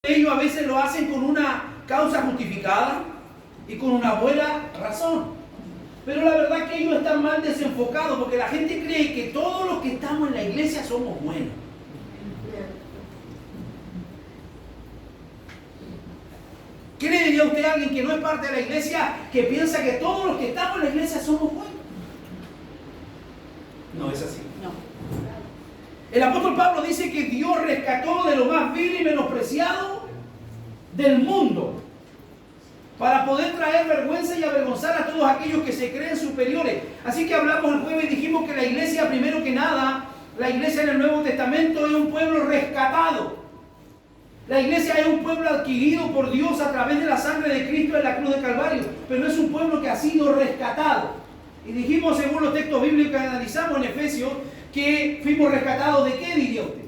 Ellos a veces lo hacen con una causa justificada y con una buena razón. Pero la verdad que ellos están mal desenfocados porque la gente cree que todos los que estamos en la iglesia somos buenos. ¿Qué le diría usted a alguien que no es parte de la iglesia que piensa que todos los que estamos en la iglesia somos buenos? No es así. No. El apóstol Pablo dice que Dios rescató de lo más vil y menospreciado del mundo para poder traer vergüenza y avergonzar a todos aquellos que se creen superiores. Así que hablamos el jueves y dijimos que la iglesia, primero que nada, la iglesia en el Nuevo Testamento es un pueblo rescatado. La iglesia es un pueblo adquirido por Dios a través de la sangre de Cristo en la cruz de Calvario, pero es un pueblo que ha sido rescatado. Y dijimos, según los textos bíblicos que analizamos en Efesios, que fuimos rescatados ¿de qué, diría usted?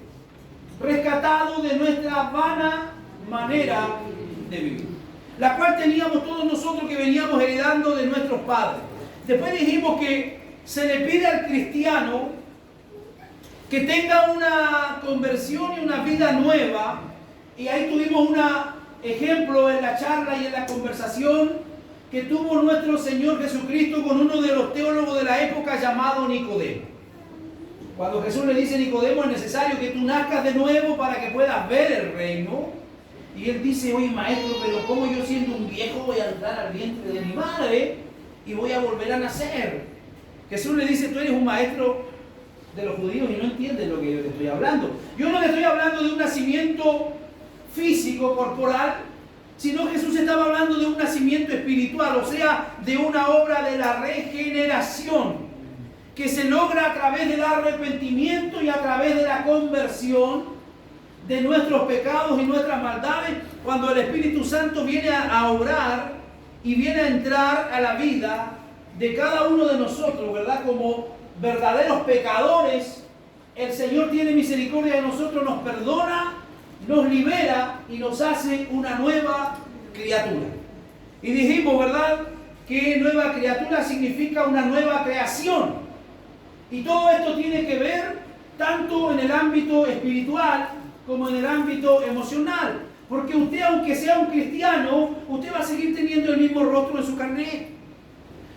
Rescatados de nuestra vana manera de vivir, la cual teníamos todos nosotros que veníamos heredando de nuestros padres. Después dijimos que se le pide al cristiano que tenga una conversión y una vida nueva, y ahí tuvimos un ejemplo en la charla y en la conversación que tuvo nuestro Señor Jesucristo con uno de los teólogos de la época llamado Nicodemo. Cuando Jesús le dice a Nicodemo, es necesario que tú nazcas de nuevo para que puedas ver el reino. Y él dice, oye maestro, pero ¿cómo yo siendo un viejo voy a entrar al vientre de mi madre y voy a volver a nacer? Jesús le dice, tú eres un maestro de los judíos y no entiendes lo que yo te estoy hablando. Yo no le estoy hablando de un nacimiento físico, corporal, sino Jesús estaba hablando de un nacimiento espiritual, o sea, de una obra de la regeneración que se logra a través del arrepentimiento y a través de la conversión de nuestros pecados y nuestras maldades, cuando el Espíritu Santo viene a obrar y viene a entrar a la vida de cada uno de nosotros, ¿verdad? Como verdaderos pecadores, el Señor tiene misericordia de nosotros, nos perdona, nos libera y nos hace una nueva criatura. Y dijimos, ¿verdad?, que nueva criatura significa una nueva creación. Y todo esto tiene que ver tanto en el ámbito espiritual como en el ámbito emocional. Porque usted, aunque sea un cristiano, usted va a seguir teniendo el mismo rostro en su carnet.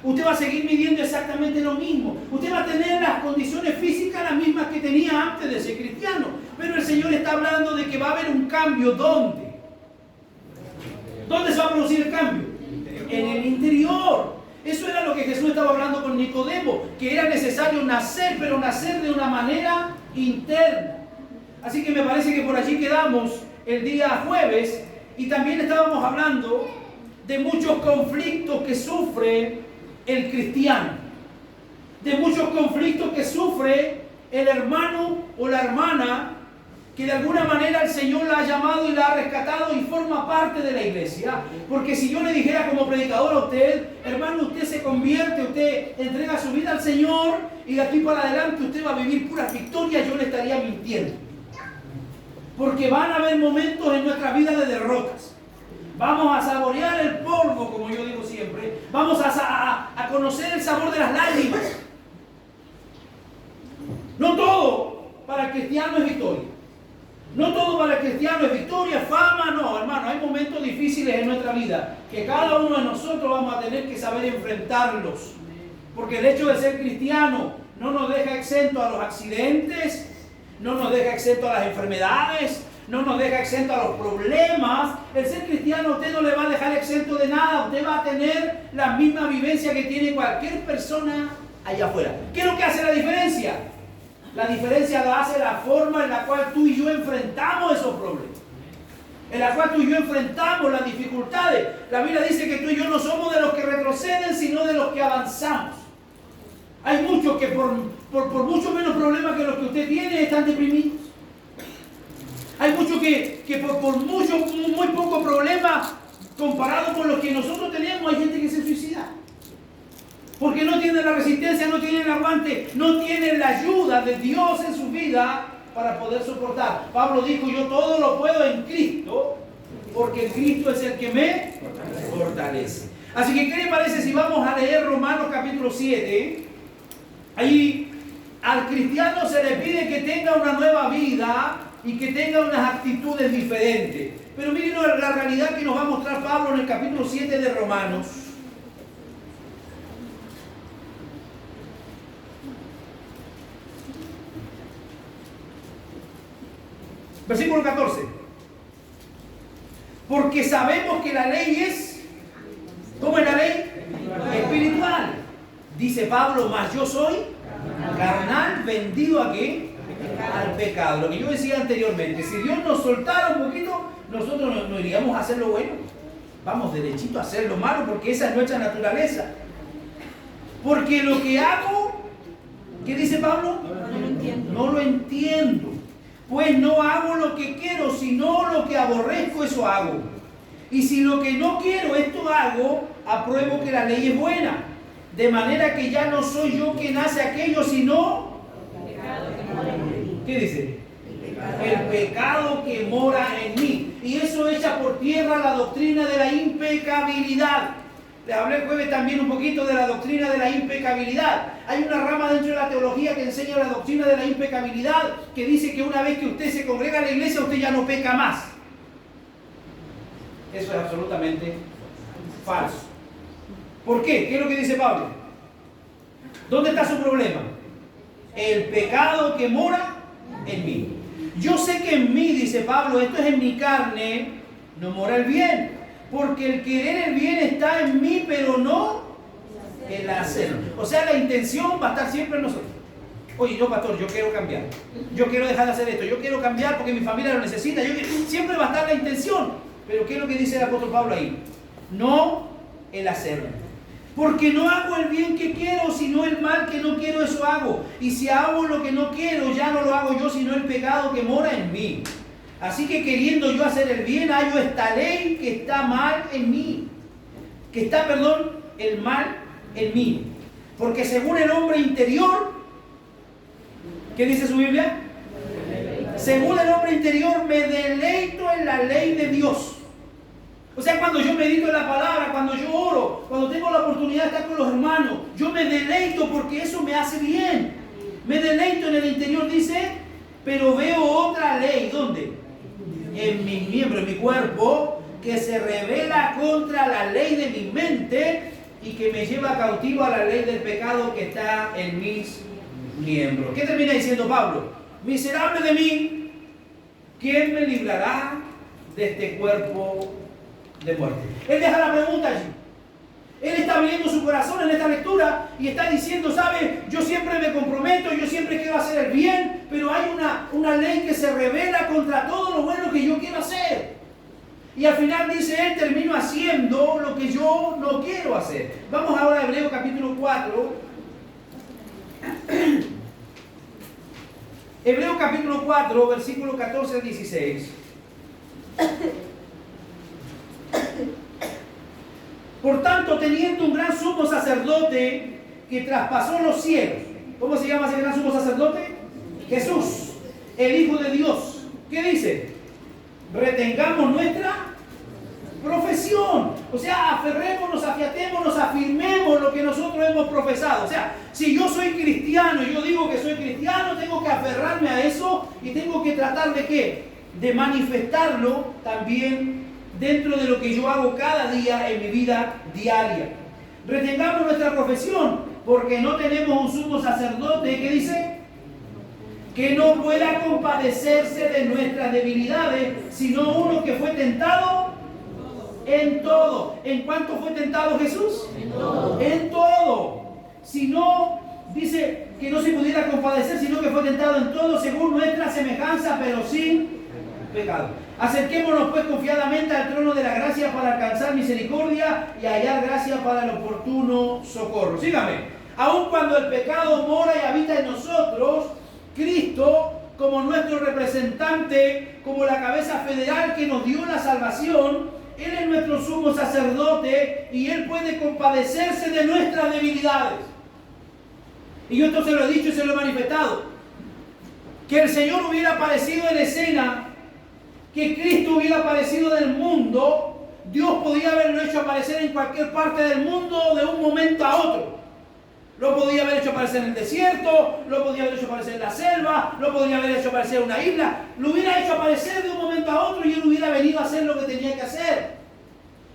Usted va a seguir midiendo exactamente lo mismo. Usted va a tener las condiciones físicas las mismas que tenía antes de ser cristiano. Pero el Señor está hablando de que va a haber un cambio. ¿Dónde? ¿Dónde se va a producir el cambio? En el interior. Eso era lo que Jesús estaba hablando con Nicodemo, que era necesario nacer, pero nacer de una manera interna. Así que me parece que por allí quedamos el día jueves y también estábamos hablando de muchos conflictos que sufre el cristiano, de muchos conflictos que sufre el hermano o la hermana que de alguna manera el Señor la ha llamado y la ha rescatado y forma parte de la iglesia. Porque si yo le dijera como predicador a usted, hermano, usted se convierte, usted entrega su vida al Señor y de aquí para adelante usted va a vivir puras victorias, yo le estaría mintiendo. Porque van a haber momentos en nuestra vida de derrotas. Vamos a saborear el polvo, como yo digo siempre. Vamos a conocer el sabor de las lágrimas. No todo para el cristiano es victoria. No todo para el cristiano es victoria, fama, no, hermano. Hay momentos difíciles en nuestra vida que cada uno de nosotros vamos a tener que saber enfrentarlos. Porque el hecho de ser cristiano no nos deja exento a los accidentes, no nos deja exento a las enfermedades, no nos deja exento a los problemas. El ser cristiano a usted no le va a dejar exento de nada. Usted va a tener la misma vivencia que tiene cualquier persona allá afuera. ¿Qué es lo que hace la diferencia? La diferencia la hace la forma en la cual tú y yo enfrentamos esos problemas, en la cual tú y yo enfrentamos las dificultades. La Biblia dice que tú y yo no somos de los que retroceden, sino de los que avanzamos. Hay muchos que por mucho menos problemas que los que usted tiene están deprimidos. Hay muchos que por muy poco problema comparado con los que nosotros tenemos, hay gente que se suicida. Porque no tienen la resistencia, no tienen el aguante, no tienen la ayuda de Dios en su vida para poder soportar. Pablo dijo, yo todo lo puedo en Cristo, porque Cristo es el que me fortalece. Así que, ¿qué le parece si vamos a leer Romanos capítulo 7? Ahí al cristiano se le pide que tenga una nueva vida y que tenga unas actitudes diferentes. Pero miren la realidad que nos va a mostrar Pablo en el capítulo 7 de Romanos. Versículo 14. Porque sabemos que la ley es, ¿cómo es la ley? Espiritual. Dice Pablo, mas yo soy carnal, vendido ¿a qué? Al pecado. Lo que yo decía anteriormente, si Dios nos soltara un poquito, nosotros no iríamos a hacer lo bueno. Vamos derechito a hacer lo malo, porque esa es nuestra naturaleza. Porque lo que hago, ¿qué dice Pablo? No lo entiendo. No lo entiendo. Pues no hago lo que quiero, sino lo que aborrezco, eso hago. Y si lo que no quiero, esto hago, apruebo que la ley es buena. De manera que ya no soy yo quien hace aquello, sino... ¿Qué dice? El pecado que mora en mí. Y eso echa por tierra la doctrina de la impecabilidad. Les hablé el jueves también un poquito de la doctrina de la impecabilidad. Hay una rama dentro de la teología que enseña la doctrina de la impecabilidad, que dice que una vez que usted se congrega en la iglesia, usted ya no peca más. Eso es absolutamente falso. ¿Por qué? ¿Qué es lo que dice Pablo? ¿Dónde está su problema? El pecado que mora en mí. Yo sé que en mí, dice Pablo, esto es en mi carne, no mora el bien. Porque el querer el bien está en mí, pero no el hacerlo. O sea, la intención va a estar siempre en nosotros. Oye, yo pastor, yo quiero cambiar. Yo quiero dejar de hacer esto. Yo quiero cambiar porque mi familia lo necesita. Siempre va a estar la intención. Pero ¿qué es lo que dice el apóstol Pablo ahí? No el hacerlo. Porque no hago el bien que quiero, sino el mal que no quiero, eso hago. Y si hago lo que no quiero, ya no lo hago yo, sino el pecado que mora en mí. Así que queriendo yo hacer el bien, hallo esta ley que está mal en mí. Que está, el mal en mí. Porque según el hombre interior, ¿qué dice su Biblia? Según el hombre interior me deleito en la ley de Dios. O sea, cuando yo medito en la palabra, cuando yo oro, cuando tengo la oportunidad de estar con los hermanos, yo me deleito porque eso me hace bien. Me deleito en el interior, dice, pero veo otra ley. ¿Dónde? En mi miembro, en mi cuerpo, que se revela contra la ley de mi mente y que me lleva cautivo a la ley del pecado que está en mis miembros. ¿Qué termina diciendo Pablo? Miserable de mí, ¿quién me librará de este cuerpo de muerte? Él deja la pregunta allí. Él está abriendo su corazón en esta lectura y está diciendo, ¿sabe? Yo siempre me comprometo, yo siempre quiero hacer el bien, pero hay una ley que se revela contra todo lo bueno que yo quiero hacer. Y al final dice él, termino haciendo lo que yo no quiero hacer. Vamos ahora a Hebreos capítulo 4. Hebreos capítulo 4, versículo 14 al 16. Por tanto, teniendo un gran sumo sacerdote que traspasó los cielos. ¿Cómo se llama ese gran sumo sacerdote? Jesús, el Hijo de Dios. ¿Qué dice? Retengamos nuestra profesión. O sea, aferrémonos, afiatémonos, afirmemos lo que nosotros hemos profesado. O sea, si yo soy cristiano y yo digo que soy cristiano, tengo que aferrarme a eso y tengo que tratar de ¿qué? De manifestarlo también dentro de lo que yo hago cada día en mi vida diaria. Retengamos nuestra profesión, porque no tenemos un sumo sacerdote que dice que no pueda compadecerse de nuestras debilidades, sino uno que fue tentado en todo. ¿En cuánto fue tentado Jesús? En todo. En todo. Si no, dice que no se pudiera compadecer, sino que fue tentado en todo según nuestra semejanza, pero sin pecado. Acerquémonos pues confiadamente al trono de la gracia para alcanzar misericordia y hallar gracia para el oportuno socorro. Sígame. Aun cuando el pecado mora y habita en nosotros, Cristo, como nuestro representante, como la cabeza federal que nos dio la salvación, Él es nuestro sumo sacerdote y Él puede compadecerse de nuestras debilidades. Y yo esto se lo he dicho y se lo he manifestado. Que el Señor hubiera aparecido en escena, que Cristo hubiera aparecido del mundo, Dios podía haberlo hecho aparecer en cualquier parte del mundo de un momento a otro. Lo podía haber hecho aparecer en el desierto, lo podía haber hecho aparecer en la selva, lo podía haber hecho aparecer en una isla, lo hubiera hecho aparecer de un momento a otro y él hubiera venido a hacer lo que tenía que hacer.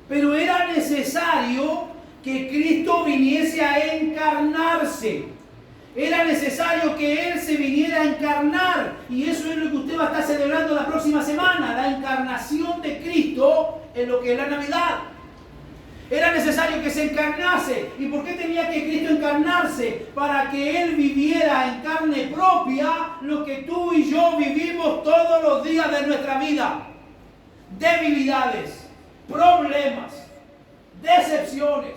Pero era necesario que Cristo viniese a encarnarse. Era necesario que Él se viniera a encarnar. Y eso es lo que usted va a estar celebrando la próxima semana, la encarnación de Cristo en lo que es la Navidad. Era necesario que se encarnase. ¿Y por qué tenía que Cristo encarnarse? Para que Él viviera en carne propia lo que tú y yo vivimos todos los días de nuestra vida. Debilidades, problemas, decepciones,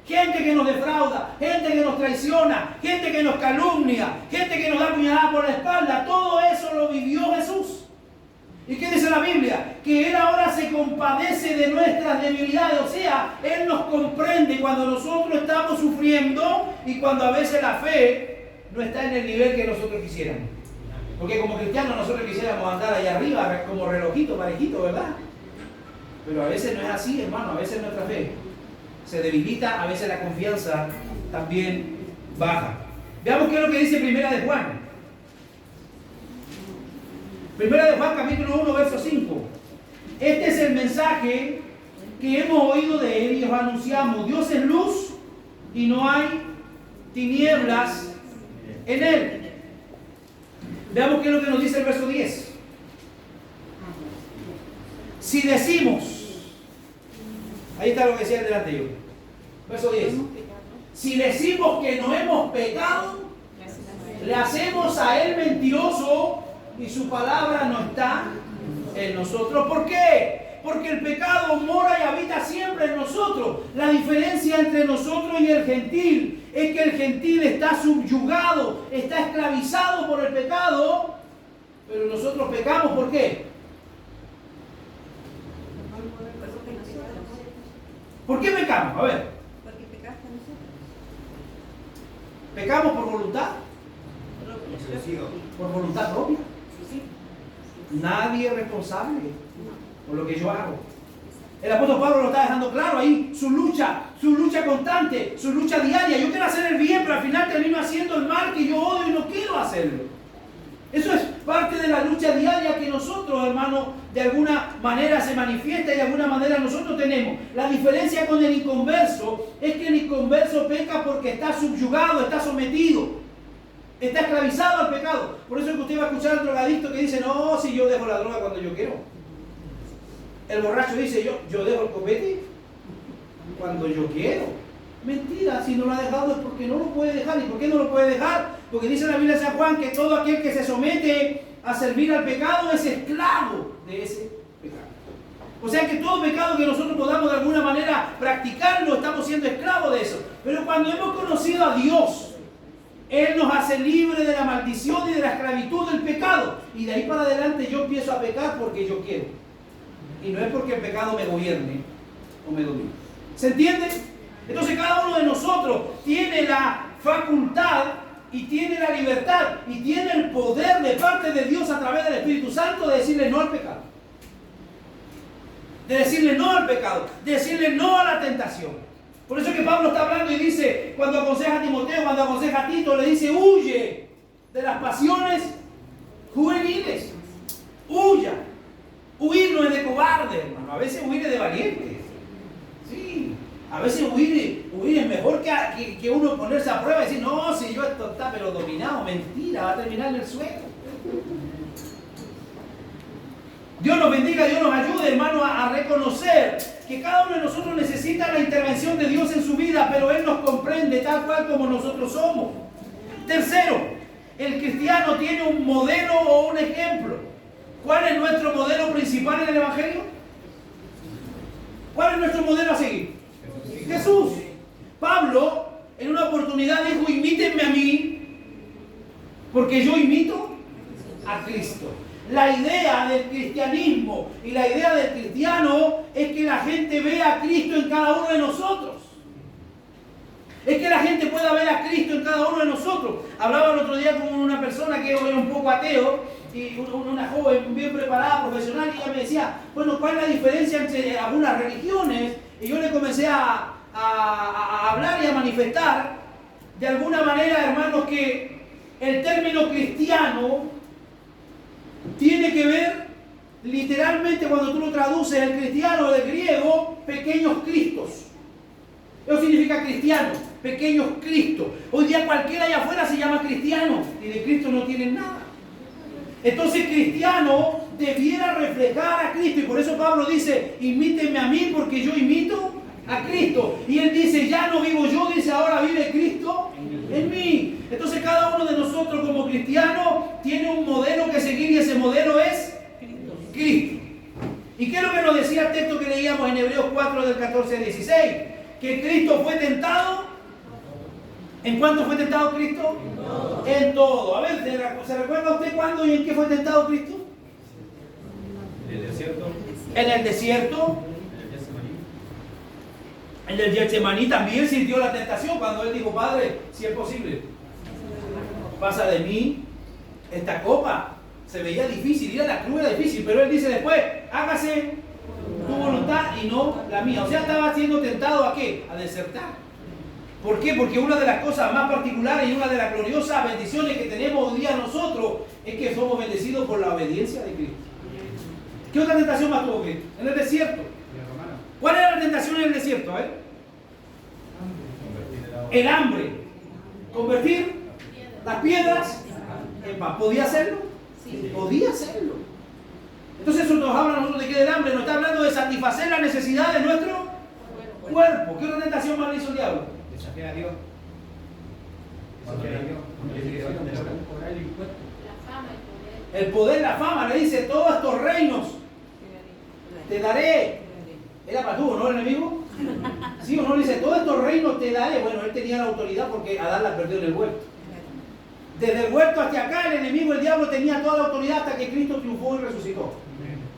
gente que nos defrauda, gente que nos traiciona, gente que nos calumnia, gente que nos da puñalada por la espalda. Todo eso lo vivió Jesús. ¿Y qué dice la Biblia? Que Él ahora se compadece de nuestras debilidades. O sea, Él nos comprende cuando nosotros estamos sufriendo y cuando a veces la fe no está en el nivel que nosotros quisiéramos. Porque como cristianos nosotros quisiéramos andar allá arriba como relojito, parejito, ¿verdad? Pero a veces no es así, hermano. A veces nuestra fe se debilita, a veces la confianza también baja. Veamos qué es lo que dice Primera de Juan. Primera de Juan capítulo 1, verso 5. Este es el mensaje que hemos oído de Él y os anunciamos. Dios es luz y no hay tinieblas en Él. Veamos qué es lo que nos dice el verso 10. Si decimos, ahí está lo que decía delante yo. Verso 10. Si decimos que no hemos pecado, le hacemos a Él mentiroso y su palabra no está en nosotros. ¿Por qué? Porque el pecado mora y habita siempre en nosotros. La diferencia entre nosotros y el gentil es que el gentil está subyugado, está esclavizado por el pecado, pero nosotros pecamos. ¿Por qué? ¿Por qué pecamos? A ver. Porque pecaste nosotros. ¿Pecamos por voluntad? ¿Por voluntad propia? Nadie es responsable por lo que yo hago. El apóstol Pablo lo está dejando claro ahí, su lucha constante, su lucha diaria. Yo quiero hacer el bien, pero al final termino haciendo el mal que yo odio y no quiero hacerlo. Eso es parte de la lucha diaria que nosotros, hermanos, de alguna manera se manifiesta y de alguna manera nosotros tenemos. La diferencia con el inconverso es que el inconverso peca porque está subyugado, está sometido. Está esclavizado al pecado. Por eso es que usted va a escuchar al drogadicto que dice, no, si yo dejo la droga cuando yo quiero. El borracho dice, yo dejo el copete cuando yo quiero. Mentira, si no lo ha dejado es porque no lo puede dejar. ¿Y por qué no lo puede dejar? Porque dice la Biblia de San Juan que todo aquel que se somete a servir al pecado es esclavo de ese pecado. O sea que todo pecado que nosotros podamos de alguna manera practicarlo, estamos siendo esclavos de eso. Pero cuando hemos conocido a Dios, Él nos hace libre de la maldición y de la esclavitud del pecado. Y de ahí para adelante yo empiezo a pecar porque yo quiero. Y no es porque el pecado me gobierne o me domine. ¿Se entiende? Entonces cada uno de nosotros tiene la facultad y tiene la libertad y tiene el poder de parte de Dios a través del Espíritu Santo de decirle no al pecado. De decirle no al pecado. De decirle no a la tentación. Por eso es que Pablo está hablando y dice, cuando aconseja a Timoteo, cuando aconseja a Tito, le dice, huye de las pasiones juveniles. Huya. Huir no es de cobarde, hermano. A veces huir es de valiente. Sí. A veces huir es mejor que uno ponerse a prueba y decir, no, si yo esto está pero dominado. Mentira, va a terminar en el suelo. Dios nos bendiga, Dios nos ayude, hermano, a reconocer que cada uno de nosotros necesita la intervención de Dios en su vida, pero Él nos comprende tal cual como nosotros somos. Tercero, el cristiano tiene un modelo o un ejemplo. ¿Cuál es nuestro modelo principal en el Evangelio? ¿Cuál es nuestro modelo a seguir? Jesús. Pablo, en una oportunidad dijo, imítenme a mí, porque yo imito a Cristo. La idea del cristianismo y la idea del cristiano es que la gente vea a Cristo en cada uno de nosotros. Es que la gente pueda ver a Cristo en cada uno de nosotros. Hablaba el otro día con una persona que era un poco ateo, y una joven bien preparada, profesional, y ella me decía, bueno, ¿cuál es la diferencia entre algunas religiones? Y yo le comencé a hablar y a manifestar de alguna manera, hermanos, que el término cristiano tiene que ver, literalmente, cuando tú lo traduces, el cristiano del griego, pequeños cristos. Eso significa cristiano, pequeños cristos. Hoy día cualquiera allá afuera se llama cristiano y de Cristo no tienen nada. Entonces, cristiano debiera reflejar a Cristo, y por eso Pablo dice, imítenme a mí porque yo imito a Cristo. Y él dice, ya no vivo yo, dice, ahora vive Cristo en mí. Entonces cada uno de nosotros como cristianos tiene un modelo que seguir, y ese modelo es Cristo. ¿Y qué es lo que nos decía el texto que leíamos en Hebreos 4 del 14 al 16? Que Cristo fue tentado. ¿En cuánto fue tentado Cristo? En todo. A ver, ¿se recuerda usted cuándo y en qué fue tentado Cristo? En el desierto. En el desierto. En el Getsemaní también sintió la tentación cuando él dijo, Padre, si es posible, pasa de mí esta copa. Se veía difícil, ir a la cruz era difícil, pero él dice después, hágase tu voluntad y no la mía. O sea, estaba siendo tentado ¿a qué? A desertar. ¿Por qué? Porque una de las cosas más particulares y una de las gloriosas bendiciones que tenemos hoy día nosotros es que somos bendecidos por la obediencia de Cristo. ¿Qué otra tentación más tuvo Cristo? En el desierto. ¿Cuál era la tentación en el desierto? A ver. El hambre. Convertir las piedras en pan. ¿Podía hacerlo? Sí. Podía hacerlo. Entonces eso nos habla a nosotros de que del hambre nos está hablando de satisfacer la necesidad de nuestro cuerpo. ¿Qué otra tentación más le hizo el diablo? Desafiar a Dios. El poder, la fama, le dice, todos estos reinos te daré. Era para tú, ¿no, el enemigo? Sí o no, le dice, todos estos reinos te daré. Bueno, él tenía la autoridad porque Adán la perdió en el huerto. Desde el huerto hasta acá, el enemigo, el diablo, tenía toda la autoridad hasta que Cristo triunfó y resucitó.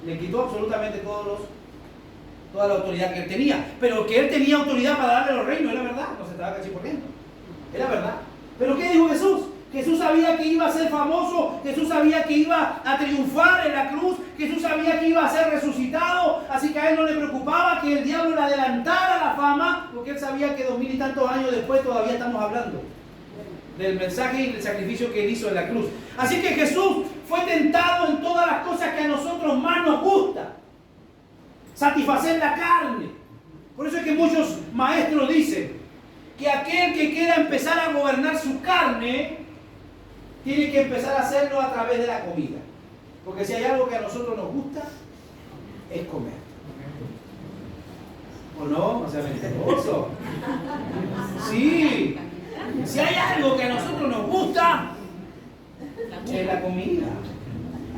Le quitó absolutamente toda la autoridad que él tenía. Pero que él tenía autoridad para darle los reinos, era verdad. No se estaba cachiporriendo. Era verdad. Pero ¿qué dijo Jesús? Jesús sabía que iba a ser famoso, Jesús sabía que iba a triunfar en la cruz, Jesús sabía que iba a ser resucitado, así que a él no le preocupaba que el diablo le adelantara la fama, porque él sabía que 2000 y tantos años después todavía estamos hablando del mensaje y del sacrificio que él hizo en la cruz. Así que Jesús fue tentado en todas las cosas que a nosotros más nos gusta. Satisfacer la carne. Por eso es que muchos maestros dicen que aquel que quiera empezar a gobernar su carne tiene que empezar a hacerlo a través de la comida. Porque si hay algo que a nosotros nos gusta, es comer. ¿O no? No sea mentiroso. Sí. Si hay algo que a nosotros nos gusta, es la comida.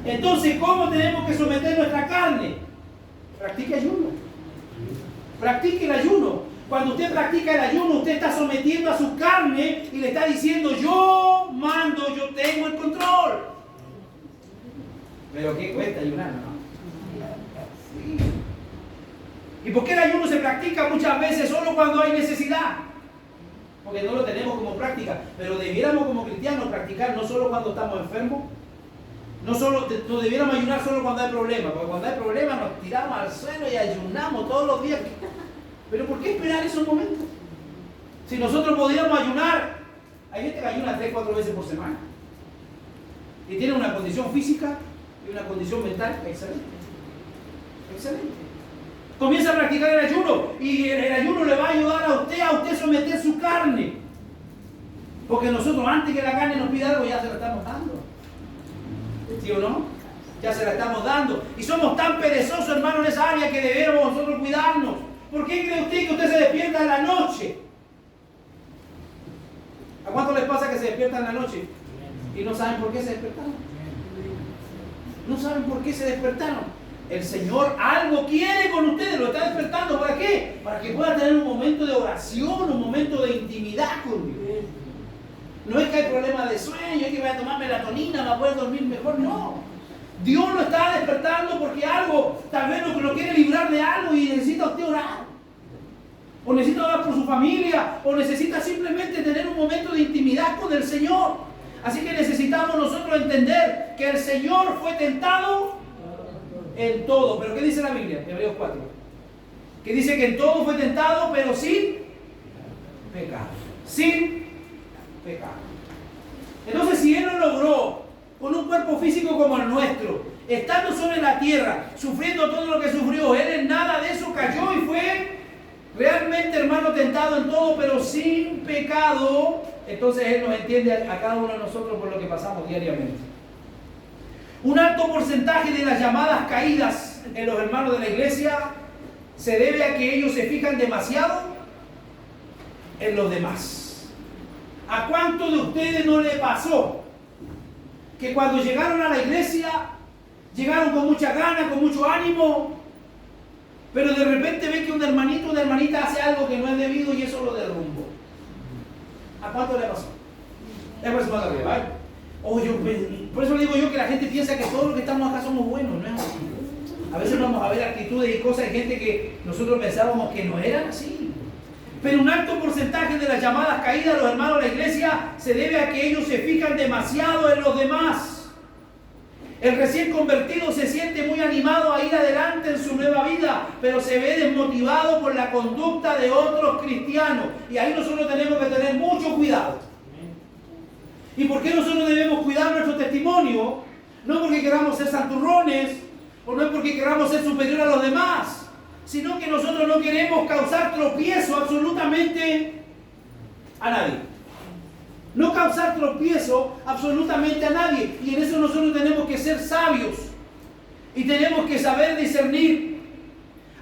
Entonces, ¿cómo tenemos que someter nuestra carne? Practique ayuno. Practique el ayuno. Cuando usted practica el ayuno, usted está sometiendo a su carne y le está diciendo, yo mando, yo tengo el control. Pero ¿qué cuesta ayunar, no? Sí. ¿Y por qué el ayuno se practica muchas veces solo cuando hay necesidad? Porque no lo tenemos como práctica, pero debiéramos como cristianos practicar no solo cuando estamos enfermos, no debiéramos ayunar solo cuando hay problemas, porque cuando hay problemas nos tiramos al suelo y ayunamos todos los días. Pero ¿por qué esperar esos momentos? Si nosotros podíamos ayunar, hay gente que ayuna 3-4 veces por semana y tiene una condición física y una condición mental excelente. Excelente. Comienza a practicar el ayuno y el ayuno le va a ayudar a usted someter su carne. Porque nosotros antes que la carne nos pida algo ya se la estamos dando. ¿Sí o no? Ya se la estamos dando. Y somos tan perezosos, hermano, en esa área que debemos nosotros cuidarnos. ¿Por qué cree usted que usted se despierta en la noche? ¿A cuánto les pasa que se despiertan en la noche y no saben por qué se despertaron? No saben por qué se despertaron. El Señor algo quiere con ustedes, lo está despertando. ¿Para qué? Para que puedan tener un momento de oración, un momento de intimidad con Dios. No es que hay problemas de sueño, es que voy a tomar melatonina para poder dormir mejor. No. Dios lo está despertando porque algo, tal vez lo quiere librar de algo y necesita usted orar. O necesita orar por su familia, o necesita simplemente tener un momento de intimidad con el Señor. Así que necesitamos nosotros entender que el Señor fue tentado en todo. ¿Pero qué dice la Biblia? Hebreos 4. Que dice que en todo fue tentado, pero sin pecado. Sin pecado. Entonces, si Él lo logró con un cuerpo físico como el nuestro, estando sobre la tierra, sufriendo todo lo que sufrió, Él en nada de eso cayó y fue realmente, hermano, tentado en todo, pero sin pecado. Entonces Él nos entiende a cada uno de nosotros por lo que pasamos diariamente. Un alto porcentaje de las llamadas caídas en los hermanos de la iglesia se debe a que ellos se fijan demasiado en los demás. ¿A cuántos de ustedes no le pasó que cuando llegaron a la iglesia, llegaron con mucha ganas, con mucho ánimo, pero de repente ven que un hermanito o una hermanita hace algo que no es debido y eso lo derrumbó? ¿A cuánto le pasó? Es por eso más arriba, ¿vale? Por eso le digo yo que la gente piensa que todos los que estamos acá somos buenos, no es así. A veces vamos a ver actitudes y cosas de gente que nosotros pensábamos que no eran así. Pero un alto porcentaje de las llamadas caídas de los hermanos de la iglesia se debe a que ellos se fijan demasiado en los demás. El recién convertido se siente muy animado a ir adelante en su nueva vida, pero se ve desmotivado por la conducta de otros cristianos. Y ahí nosotros tenemos que tener mucho cuidado. ¿Y por qué nosotros debemos cuidar nuestro testimonio? No porque queramos ser santurrones, o no es porque queramos ser superior a los demás, sino que nosotros no queremos causar tropiezo absolutamente a nadie. No causar tropiezo absolutamente a nadie. Y en eso nosotros tenemos que ser sabios. Y tenemos que saber discernir.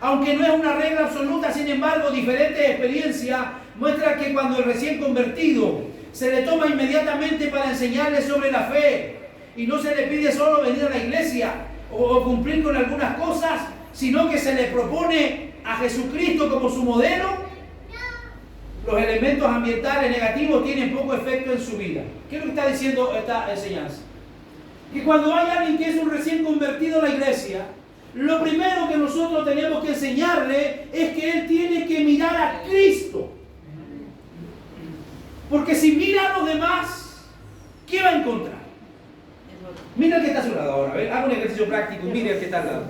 Aunque no es una regla absoluta, sin embargo, diferentes experiencias muestran que cuando el recién convertido se le toma inmediatamente para enseñarle sobre la fe, y no se le pide solo venir a la iglesia o cumplir con algunas cosas, sino que se le propone a Jesucristo como su modelo, los elementos ambientales negativos tienen poco efecto en su vida. ¿Qué es lo que está diciendo esta enseñanza? Que cuando hay alguien que es un recién convertido a la iglesia, lo primero que nosotros tenemos que enseñarle es que él tiene que mirar a Cristo. Porque si mira a los demás, ¿qué va a encontrar? Mira el que está a su lado ahora, ¿ver? Haga un ejercicio práctico, mire el que está al lado.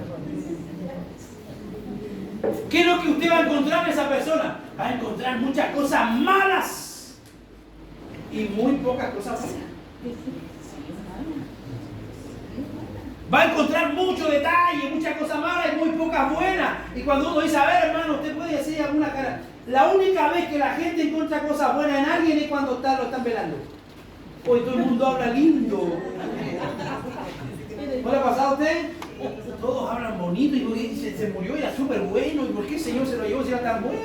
¿Qué es lo que usted va a encontrar en esa persona? Va a encontrar muchas cosas malas y muy pocas cosas buenas. Va a encontrar mucho detalle, muchas cosas malas y muy pocas buenas. Y cuando uno dice, a ver, hermano, usted puede decir alguna cara. La única vez que la gente encuentra cosas buenas en alguien es cuando lo están velando. Hoy todo el mundo habla lindo. ¿No le ha pasado a usted? Todos hablan bonito y se murió y era súper bueno. ¿Y por qué el Señor se lo llevó si era tan bueno?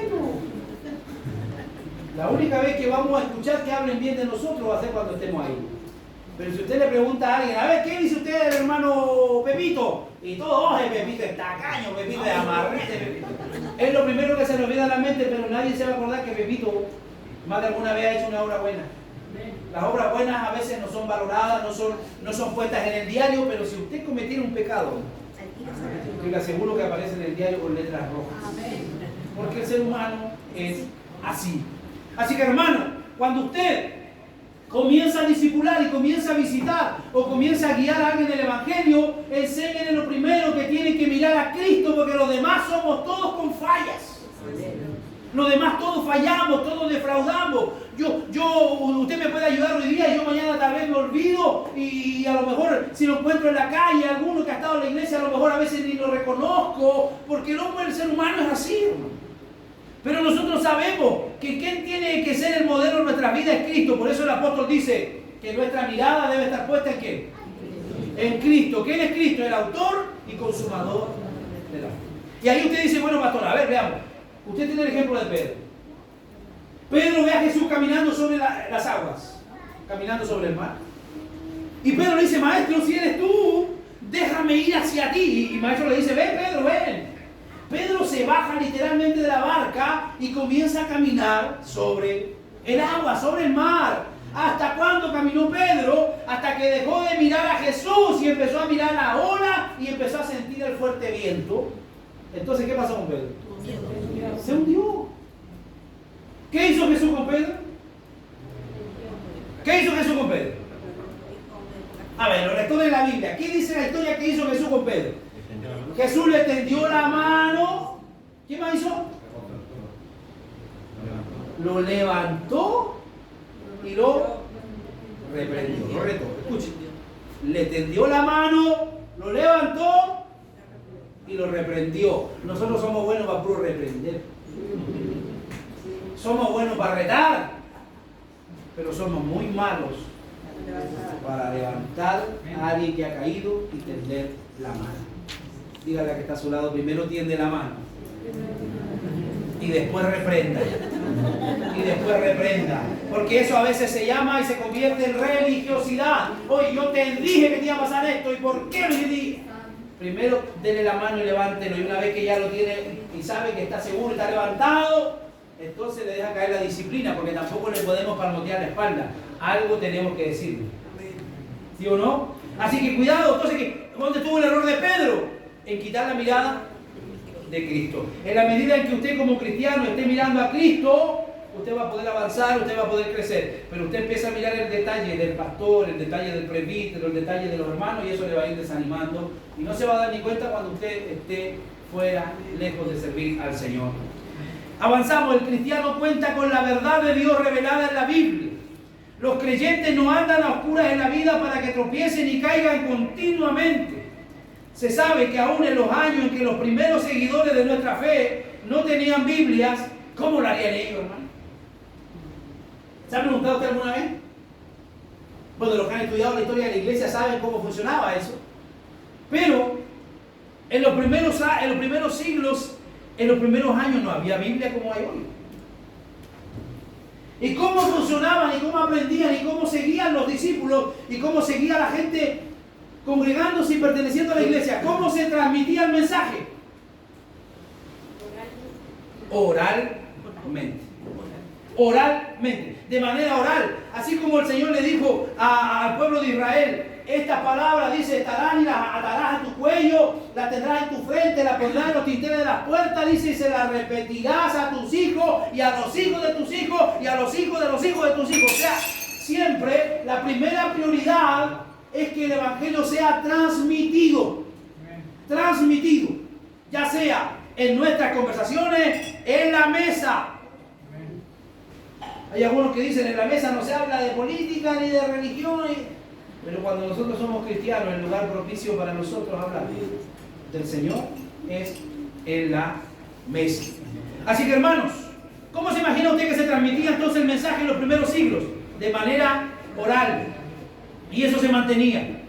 La única vez que vamos a escuchar que hablen bien de nosotros va a ser cuando estemos ahí. Pero si usted le pregunta a alguien, a ver, ¿qué dice usted del hermano Pepito? Y todo, Pepito es tacaño, Pepito es amarrete, Pepito. Es lo primero que se nos viene a la mente, pero nadie se va a acordar que Pepito más de alguna vez ha hecho una obra buena. Las obras buenas a veces no son valoradas, no son puestas en el diario, pero si usted cometiera un pecado, yo le aseguro que aparece en el diario con letras rojas. Porque el ser humano es así. Así que, hermano, cuando usted comienza a discipular y comienza a visitar o comienza a guiar a alguien en el Evangelio, enséñenle lo primero que tienen que mirar a Cristo, porque los demás somos todos con fallas. Los demás todos fallamos, todos defraudamos. Usted me puede ayudar hoy día y yo mañana tal vez me olvido y a lo mejor si lo encuentro en la calle, alguno que ha estado en la iglesia, a lo mejor a veces ni lo reconozco, porque el hombre, el ser humano es así, hermano. Pero nosotros sabemos que quien tiene que ser el modelo de nuestra vida es Cristo. Por eso el apóstol dice que nuestra mirada debe estar puesta en ¿qué? En Cristo. ¿Quién es Cristo? El autor y consumador de la fe. Y ahí usted dice, bueno, pastor, a ver, veamos. Usted tiene el ejemplo de Pedro. Pedro ve a Jesús caminando sobre las aguas, caminando sobre el mar. Y Pedro le dice, maestro, si eres tú, déjame ir hacia ti. Y maestro le dice, ven, Pedro, ven. Pedro se baja literalmente de la barca y comienza a caminar sobre el agua, sobre el mar. ¿Hasta cuándo caminó Pedro? Hasta que dejó de mirar a Jesús y empezó a mirar la ola y empezó a sentir el fuerte viento. Entonces, ¿qué pasó con Pedro? Se hundió. ¿Qué hizo Jesús con Pedro? ¿Qué hizo Jesús con Pedro? A ver, los lectores de la Biblia, ¿qué dice la historia que hizo Jesús con Pedro? Jesús le tendió la mano. ¿Qué más hizo? Lo levantó y lo reprendió, lo retó. Escuchen, le tendió la mano, lo levantó y lo reprendió. Nosotros somos buenos para puro reprender. Somos buenos para retar, pero somos muy malos para levantar a alguien que ha caído y tender la mano. Dígale a que está a su lado, primero tiende la mano y después reprenda. Y después reprenda. Porque eso a veces se llama y se convierte en religiosidad. Oye, yo te dije que te iba a pasar esto, ¿y por qué me dije? Primero dele la mano y levántelo, y una vez que ya lo tiene y sabe que está seguro y está levantado, entonces le deja caer la disciplina, porque tampoco le podemos palmotear la espalda. Algo tenemos que decirle. ¿Sí o no? Así que cuidado. Entonces, ¿dónde estuvo el error de Pedro? En quitar la mirada de Cristo. En la medida en que usted como cristiano esté mirando a Cristo, usted va a poder avanzar, usted va a poder crecer. Pero usted empieza a mirar el detalle del pastor, el detalle del presbítero, el detalle de los hermanos, y eso le va a ir desanimando. Y no se va a dar ni cuenta cuando usted esté fuera, lejos de servir al Señor. Avanzamos. El cristiano cuenta con la verdad de Dios revelada en la Biblia. Los creyentes no andan a oscuras en la vida para que tropiecen y caigan continuamente. Se sabe que aún en los años en que los primeros seguidores de nuestra fe no tenían Biblias, ¿cómo lo harían ellos, hermano? ¿Se ha preguntado usted alguna vez? Bueno, los que han estudiado la historia de la iglesia saben cómo funcionaba eso. Pero en los primeros siglos, en los primeros años no había Biblia como hay hoy. ¿Y cómo funcionaban? ¿Y cómo aprendían? ¿Y cómo seguían los discípulos? ¿Y cómo seguía la gente congregándose y perteneciendo a la iglesia? ¿Cómo se transmitía el mensaje? Oralmente. Oralmente. De manera oral. Así como el Señor le dijo al pueblo de Israel: esta palabra, dice, estarán y las atarás a tu cuello, la tendrás en tu frente, la pondrás en los tinteles de las puertas, dice, y se la repetirás a tus hijos y a los hijos de tus hijos y a los hijos de los hijos de tus hijos. O sea, siempre la primera prioridad es que el Evangelio sea transmitido. Transmitido. Ya sea en nuestras conversaciones, en la mesa. Hay algunos que dicen, en la mesa no se habla de política ni de religión. Pero cuando nosotros somos cristianos, el lugar propicio para nosotros hablar del Señor es en la mesa. Así que, hermanos, ¿cómo se imagina usted que se transmitía entonces el mensaje en los primeros siglos? De manera oral. Y eso se mantenía.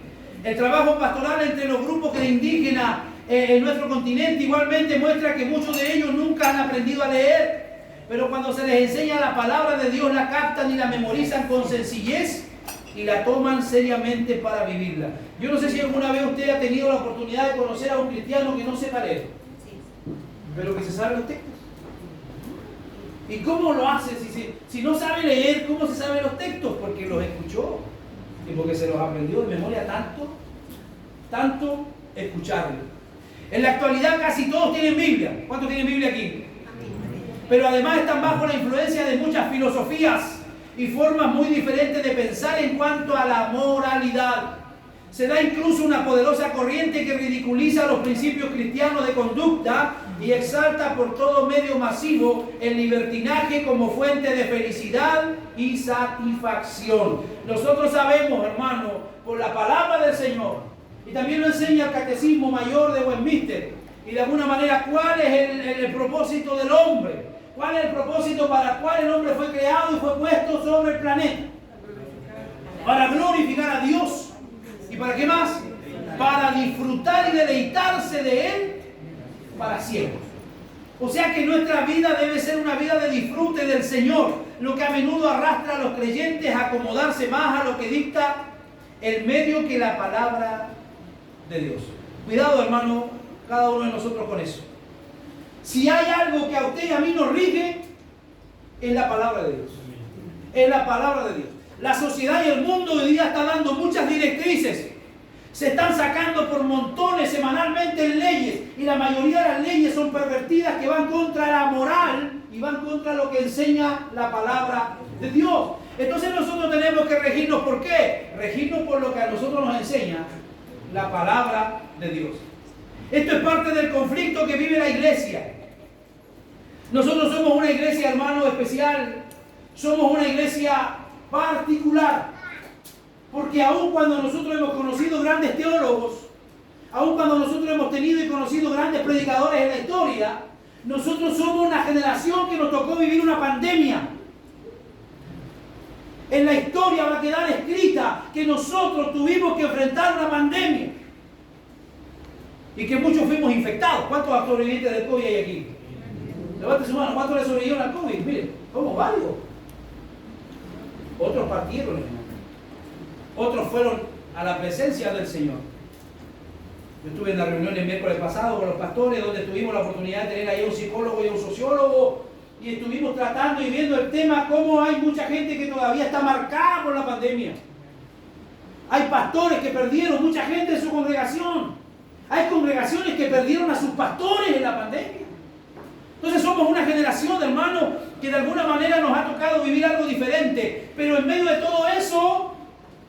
El trabajo pastoral entre los grupos indígenas en nuestro continente igualmente muestra que muchos de ellos nunca han aprendido a leer. Pero cuando se les enseña la palabra de Dios, la captan y la memorizan con sencillez y la toman seriamente para vivirla. Yo no sé si alguna vez usted ha tenido la oportunidad de conocer a un cristiano que no sepa leer, pero que se sabe los textos. ¿Y cómo lo hace? Si no sabe leer, ¿cómo se sabe los textos? Porque los escuchó y porque se los aprendió de memoria tanto escucharlo. En la actualidad casi todos tienen Biblia. ¿Cuántos tienen Biblia aquí? Pero además están bajo la influencia de muchas filosofías y formas muy diferentes de pensar en cuanto a la moralidad. Se da incluso una poderosa corriente que ridiculiza los principios cristianos de conducta y exalta por todo medio masivo el libertinaje como fuente de felicidad y satisfacción. Nosotros sabemos, hermano, por la palabra del Señor, y también lo enseña el Catecismo Mayor de Westminster, y de alguna manera, ¿cuál es el propósito del hombre? ¿Cuál es el propósito para el cual el hombre fue creado y fue puesto sobre el planeta? Para glorificar a Dios. ¿Y para qué más? Para disfrutar y deleitarse de Él para siempre. O sea que nuestra vida debe ser una vida de disfrute del Señor, lo que a menudo arrastra a los creyentes a acomodarse más a lo que dicta el medio que la palabra de Dios. Cuidado, hermano, cada uno de nosotros con eso. Si hay algo que a usted y a mí nos rige, es la palabra de Dios. Es la palabra de Dios. La sociedad y el mundo hoy día está dando muchas directrices. Se están sacando por montones semanalmente leyes. Y la mayoría de las leyes son pervertidas, que van contra la moral y van contra lo que enseña la palabra de Dios. Entonces nosotros tenemos que regirnos. ¿Por qué? Regirnos por lo que a nosotros nos enseña la palabra de Dios. Esto es parte del conflicto que vive la iglesia. Nosotros somos una iglesia, hermano, especial. Somos una iglesia particular. Porque aun cuando nosotros hemos conocido grandes teólogos, aun cuando nosotros hemos tenido y conocido grandes predicadores en la historia, nosotros somos una generación que nos tocó vivir una pandemia. En la historia va a quedar escrita que nosotros tuvimos que enfrentar una pandemia y que muchos fuimos infectados. ¿Cuántos sobrevivientes del COVID hay aquí? Levante su mano. ¿Cuántos le sobrevivieron al COVID? Miren, somos varios. Otros partieron, hermano. Otros fueron a la presencia del Señor. Yo estuve en la reunión el miércoles pasado con los pastores, donde tuvimos la oportunidad de tener ahí a un psicólogo y a un sociólogo, y estuvimos tratando y viendo el tema, cómo hay mucha gente que todavía está marcada por la pandemia. Hay pastores que perdieron mucha gente en su congregación. Hay congregaciones que perdieron a sus pastores en la pandemia. Entonces somos una generación de hermanos que de alguna manera nos ha tocado vivir algo diferente. Pero en medio de todo eso,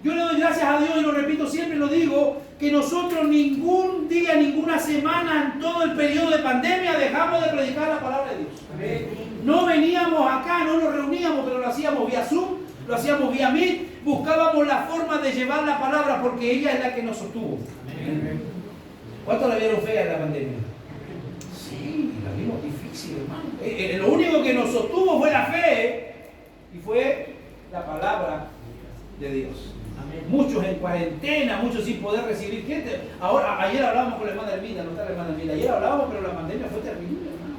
yo le doy gracias a Dios y lo repito siempre, lo digo, que nosotros ningún día, ninguna semana en todo el periodo de pandemia dejamos de predicar la palabra de Dios. Amén. No veníamos acá, no nos reuníamos, pero lo hacíamos vía Zoom, lo hacíamos vía Meet, buscábamos la forma de llevar la palabra porque ella es la que nos sostuvo. Amén. ¿Cuánto le vieron fea en la pandemia? Sí, la vimos difícil, hermano. Lo único que nos sostuvo fue la fe y fue la palabra de Dios. Amén. Muchos en cuarentena, muchos sin poder recibir gente. Ahora, ayer hablábamos con la hermana Hermina, no está la hermana Hermina. Ayer hablábamos, pero la pandemia fue terrible, hermano.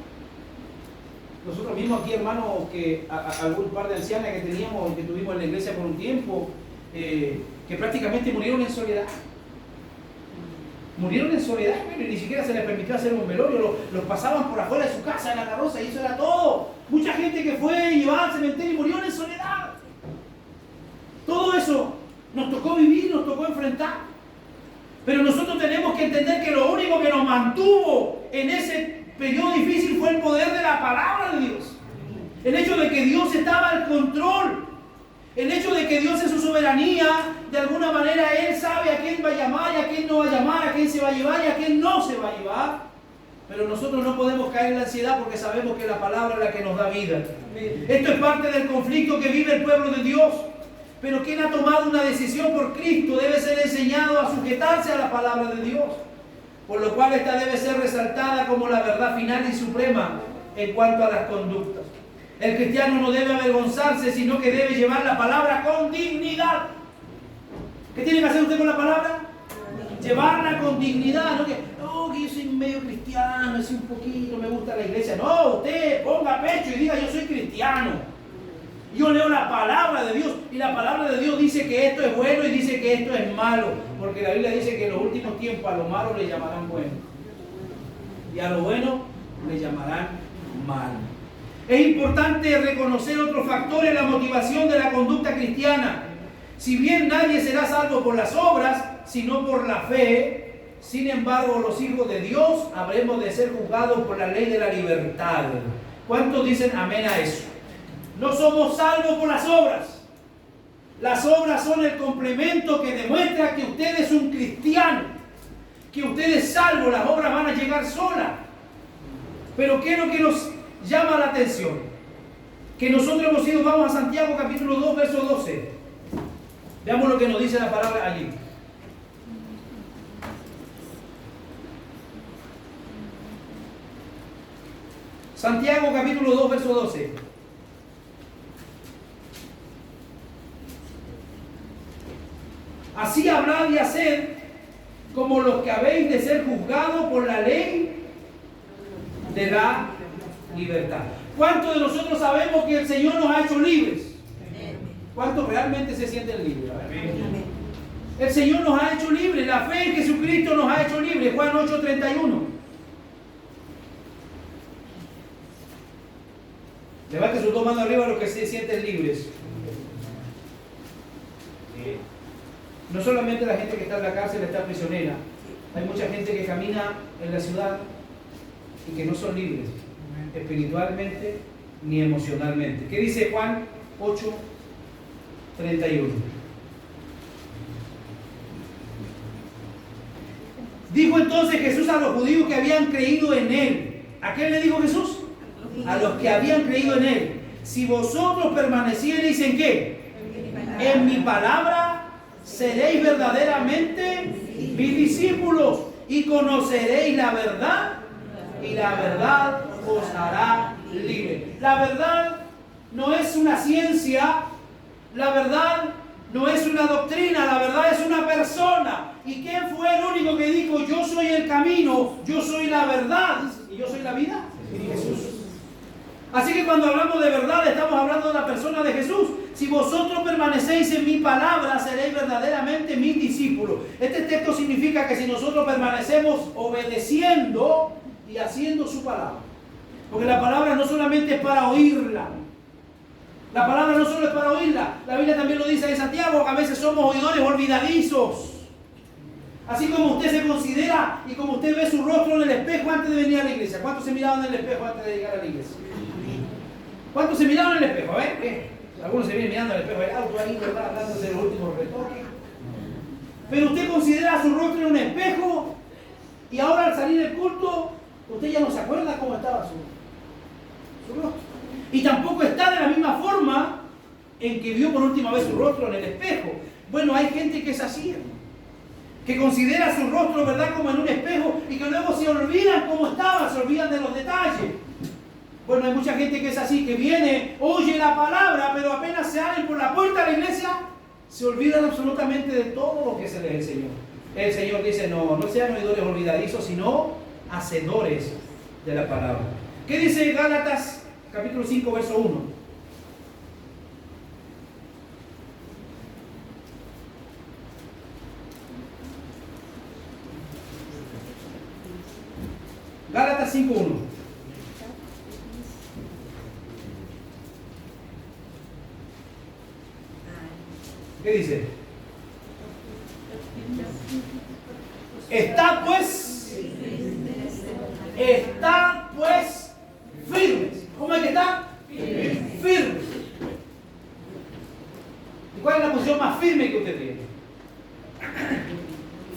Nosotros vimos aquí, hermano, que algún par de ancianas que teníamos, que tuvimos en la iglesia por un tiempo, que prácticamente murieron en soledad. Murieron en soledad, pero ni siquiera se les permitió hacer un velorio, los pasaban por afuera de su casa en la carroza y eso era todo. Mucha gente que fue llevada al cementerio y murió en soledad. Todo eso nos tocó vivir, nos tocó enfrentar. Pero nosotros tenemos que entender que lo único que nos mantuvo en ese periodo difícil fue el poder de la palabra de Dios. El hecho de que Dios estaba al control. El hecho de que Dios en su soberanía, de alguna manera Él sabe a quién va a llamar y a quién no va a llamar, a quién se va a llevar y a quién no se va a llevar. Pero nosotros no podemos caer en la ansiedad porque sabemos que la palabra es la que nos da vida. Esto es parte del conflicto que vive el pueblo de Dios. Pero quien ha tomado una decisión por Cristo debe ser enseñado a sujetarse a la palabra de Dios. Por lo cual esta debe ser resaltada como la verdad final y suprema en cuanto a las conductas. El cristiano no debe avergonzarse, sino que debe llevar la palabra con dignidad. ¿Qué tiene que hacer usted con la palabra? Llevarla con dignidad. No, que yo soy medio cristiano, así un poquito, me gusta la iglesia. No, usted ponga pecho y diga, yo soy cristiano. Yo leo la palabra de Dios y la palabra de Dios dice que esto es bueno y dice que esto es malo. Porque la Biblia dice que en los últimos tiempos a lo malo le llamarán bueno. Y a lo bueno le llamarán malo. Es importante reconocer otro factor en la motivación de la conducta cristiana. Si bien nadie será salvo por las obras, sino por la fe, sin embargo los hijos de Dios habremos de ser juzgados por la ley de la libertad. ¿Cuántos dicen amén a eso? No somos salvos por las obras. Las obras son el complemento que demuestra que usted es un cristiano, que usted es salvo. Las obras van a llegar solas. Pero ¿qué es lo que nos llama la atención? Que nosotros hemos ido, vamos a Santiago capítulo 2, verso 12. Veamos lo que nos dice la palabra allí. Santiago capítulo 2, verso 12. Así hablad y haced como los que habéis de ser juzgados por la ley de la libertad. ¿Cuántos de nosotros sabemos que el Señor nos ha hecho libres? ¿Cuántos realmente se sienten libres? El Señor nos ha hecho libres. La fe en Jesucristo nos ha hecho libres. Juan 8:31. Levante sus dos manos arriba los que se sienten libres. No solamente la gente que está en la cárcel está prisionera. Hay mucha gente que camina en la ciudad y que no son libres espiritualmente ni emocionalmente. ¿Qué dice Juan 8:31? Dijo entonces Jesús a los judíos que habían creído en Él. ¿A quién le dijo Jesús? A los que habían creído en Él. Si vosotros permaneciereis en ¿qué? En mi palabra, seréis verdaderamente mis discípulos y conoceréis la verdad y la verdad os hará libre. La verdad no es una ciencia, la verdad no es una doctrina, la verdad es una persona. ¿Y quién fue el único que dijo, yo soy el camino, yo soy la verdad y yo soy la vida? Jesús. Así que cuando hablamos de verdad, estamos hablando de la persona de Jesús. Si vosotros permanecéis en mi palabra, seréis verdaderamente mis discípulos. Este texto significa que si nosotros permanecemos obedeciendo y haciendo su palabra. Porque la palabra no solamente es para oírla. La palabra no solo es para oírla. La Biblia también lo dice en Santiago, que a veces somos oidores olvidadizos. Así como usted se considera y como usted ve su rostro en el espejo antes de venir a la iglesia. ¿Cuántos se miraban en el espejo antes de llegar a la iglesia? ¿Cuántos se miraban en el espejo? A ver, algunos se vienen mirando en el espejo del auto ahí, ¿verdad? Dándose los últimos retoques. Pero usted considera su rostro en un espejo y ahora al salir del culto, usted ya no se acuerda cómo estaba su rostro. Y tampoco está de la misma forma en que vio por última vez su rostro en el espejo. Bueno, hay gente que es así, hermano, que considera su rostro, ¿verdad?, como en un espejo y que luego se olvidan cómo estaba, se olvidan de los detalles. Bueno, hay mucha gente que es así, que viene, oye la palabra, pero apenas se salen por la puerta de la iglesia, se olvidan absolutamente de todo lo que se les enseñó. El Señor dice, no sean oidores olvidadizos, sino hacedores de la palabra. ¿Qué dice Gálatas capítulo 5, verso 1? Gálatas 5:1. ¿Qué dice? Está pues firmes. ¿Cómo hay que estar? Firmes. ¿Y cuál es la posición más firme que usted tiene?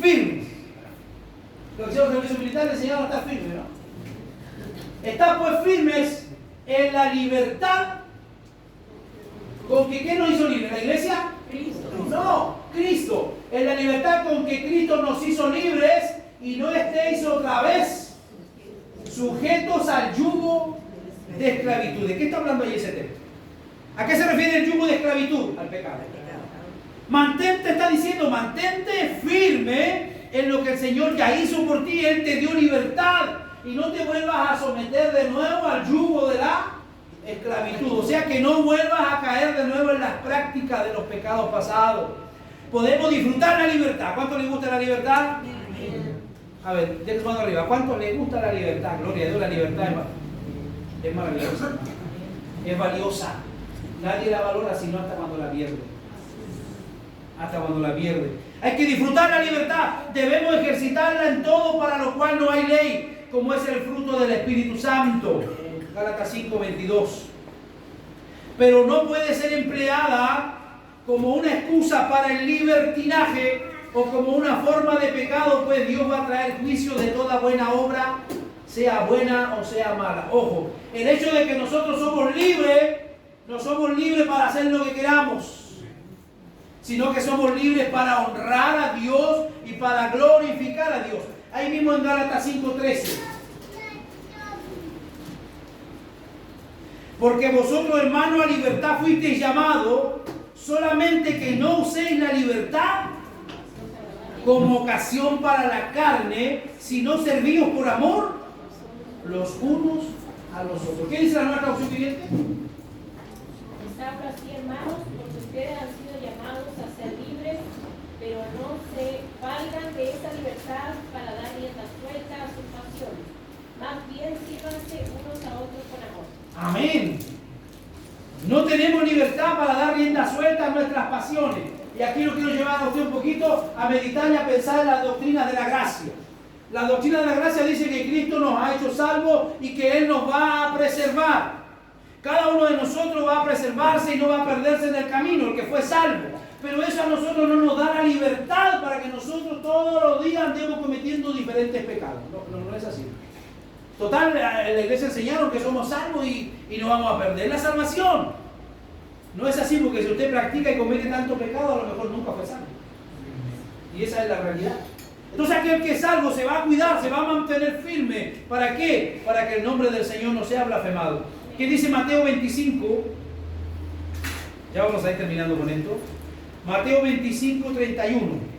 Firmes. Lo que hicieron los servicios militares le enseñaron a estar firmes, ¿no? Está pues firmes en la libertad. ¿Con que qué nos hizo libres? ¿La iglesia? Cristo. No, Cristo. En la libertad con que Cristo nos hizo libres y no estéis otra vez sujetos al yugo de esclavitud. ¿De qué está hablando ahí ese texto? ¿A qué se refiere el yugo de esclavitud? Al pecado. Mantente, está diciendo, mantente firme en lo que el Señor ya hizo por ti. Él te dio libertad y no te vuelvas a someter de nuevo al yugo de la esclavitud. O sea, que no vuelvas a caer de nuevo en las prácticas de los pecados pasados. Podemos disfrutar la libertad. ¿Cuánto les gusta la libertad? A ver, den su mano arriba. ¿Cuánto les gusta la libertad? Gloria a Dios, la libertad es maravillosa. Es valiosa. Nadie la valora sino hasta cuando la pierde. Hasta cuando la pierde. Hay que disfrutar la libertad. Debemos ejercitarla en todo, para lo cual no hay ley, como es el fruto del Espíritu Santo. Gálatas 5:22. Pero no puede ser empleada como una excusa para el libertinaje o como una forma de pecado, pues Dios va a traer juicio de toda buena obra, sea buena o sea mala. Ojo, el hecho de que nosotros somos libres, no somos libres para hacer lo que queramos, sino que somos libres para honrar a Dios y para glorificar a Dios. Ahí mismo en Gálatas 5:13. Porque vosotros, hermanos, a libertad fuisteis llamados, solamente que no uséis la libertad como ocasión para la carne, sino servíos por amor los unos a los otros. ¿Qué dice la nueva traducción viviente? Está así, hermanos, porque ustedes han sido llamados a ser libres, pero no se valgan de esa libertad para dar rienda suelta a sus pasiones. Más bien sírvanse unos a otros con amor. Amén. No tenemos libertad para dar rienda suelta a nuestras pasiones. Y aquí lo quiero llevar a usted un poquito a meditar y a pensar en la doctrina de la gracia. La doctrina de la gracia dice que Cristo nos ha hecho salvos y que Él nos va a preservar. Cada uno de nosotros va a preservarse y no va a perderse en el camino, el que fue salvo. Pero eso a nosotros no nos da la libertad para que nosotros todos los días andemos cometiendo diferentes pecados. No es así. Total, en la iglesia enseñaron que somos salvos y no vamos a perder la salvación. No es así, porque si usted practica y comete tanto pecado, a lo mejor nunca fue salvo. Y esa es la realidad. Entonces aquel que es salvo se va a cuidar, se va a mantener firme. ¿Para qué? Para que el nombre del Señor no sea blasfemado. ¿Qué dice Mateo 25? Ya vamos a ir terminando con esto. Mateo 25, 31.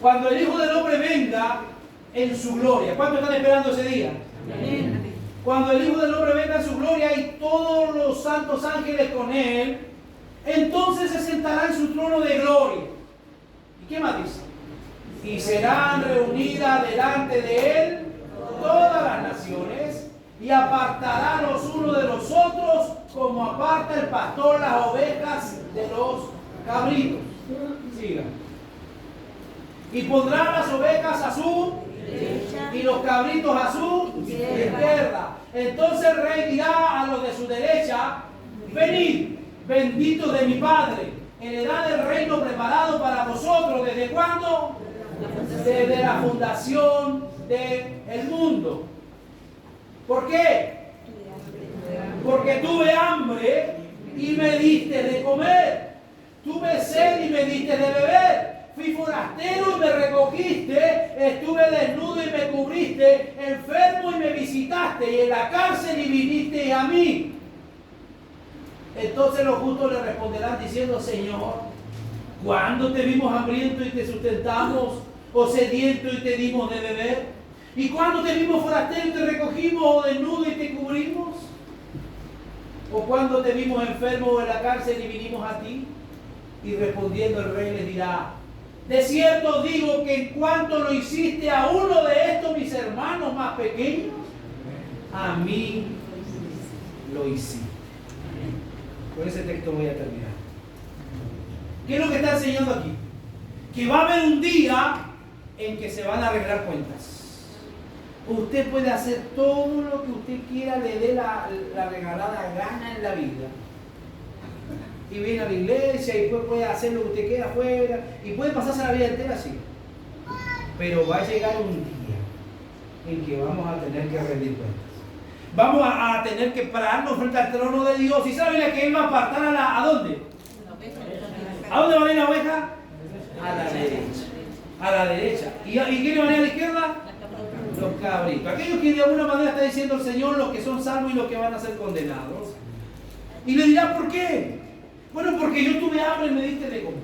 Cuando el Hijo del Hombre venga en su gloria. ¿Cuántos están esperando ese día? Amén. Cuando el Hijo del Hombre venga en su gloria y todos los santos ángeles con él, entonces se sentará en su trono de gloria. ¿Y qué más dice? Y serán reunidas delante de él todas las naciones y apartará los unos de los otros como aparta el pastor las ovejas de los cabritos. Siga. Y pondrá las ovejas a su derecha y los cabritos a su izquierda. Entonces el rey dirá a los de su derecha: venid, benditos de mi Padre, heredad del reino preparado para vosotros. ¿Desde cuándo? Desde la fundación del mundo. ¿Por qué? Porque tuve hambre y me diste de comer. Tuve sed y me diste de beber. Fui forastero y me recogiste. Estuve desnudo y me cubriste. Enfermo y me visitaste. Y en la cárcel y viniste a mí. Entonces los justos le responderán diciendo: Señor, ¿cuándo te vimos hambriento y te sustentamos? ¿O sediento y te dimos de beber? ¿Y cuándo te vimos forastero y te recogimos? ¿O desnudo y te cubrimos? ¿O cuándo te vimos enfermo en la cárcel y vinimos a ti? Y respondiendo el rey les dirá: de cierto digo que en cuanto lo hiciste a uno de estos mis hermanos más pequeños, a mí lo hiciste. Con ese texto voy a terminar. ¿Qué es lo que está enseñando aquí? Que va a haber un día en que se van a arreglar cuentas. Usted puede hacer todo lo que usted quiera, le dé la regalada gana en la vida. Y viene a la iglesia y después puede hacer lo que usted quiera afuera. Y puede pasarse la vida entera así. Pero va a llegar un día en que vamos a tener que rendir cuentas. Vamos a tener que pararnos frente al trono de Dios. ¿Y saben que Él va a apartar ¿a dónde? ¿A dónde va a ir la oveja? A la derecha. A la derecha. ¿Y quiénes van a ir a la izquierda? Los cabritos. Aquellos que de alguna manera está diciendo el Señor, los que son salvos y los que van a ser condenados. Y le dirá: ¿por qué? Bueno, porque yo tuve hambre y me diste de comer.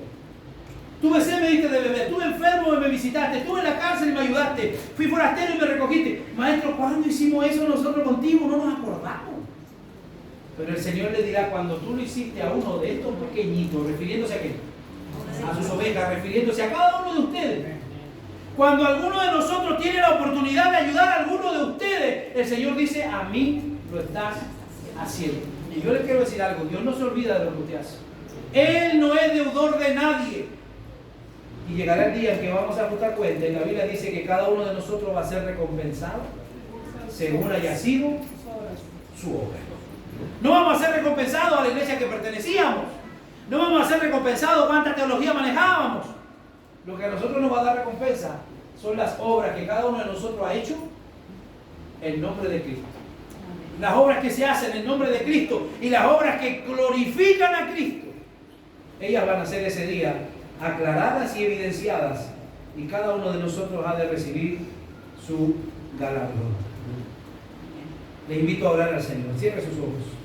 Tuve sed y me diste de beber. Estuve enfermo y me visitaste. Estuve en la cárcel y me ayudaste. Fui forastero y me recogiste. Maestro, ¿cuándo hicimos eso nosotros contigo? No nos acordamos. Pero el Señor le dirá: cuando tú lo hiciste a uno de estos pequeñitos, refiriéndose a qué? A sus ovejas, refiriéndose a cada uno de ustedes. Cuando alguno de nosotros tiene la oportunidad de ayudar a alguno de ustedes, el Señor dice: a mí lo estás haciendo. Y yo les quiero decir algo: Dios no se olvida de lo que usted hace. Él no es deudor de nadie. Y llegará el día en que vamos a ajustar cuenta. En la Biblia dice que cada uno de nosotros va a ser recompensado según haya sido su obra. No vamos a ser recompensados a la iglesia que pertenecíamos. No vamos a ser recompensados cuánta teología manejábamos. Lo que a nosotros nos va a dar recompensa son las obras que cada uno de nosotros ha hecho en nombre de Cristo. Las obras que se hacen en nombre de Cristo y las obras que glorifican a Cristo, ellas van a ser ese día aclaradas y evidenciadas, y cada uno de nosotros ha de recibir su galardón. Les invito a orar al Señor. Cierre sus ojos.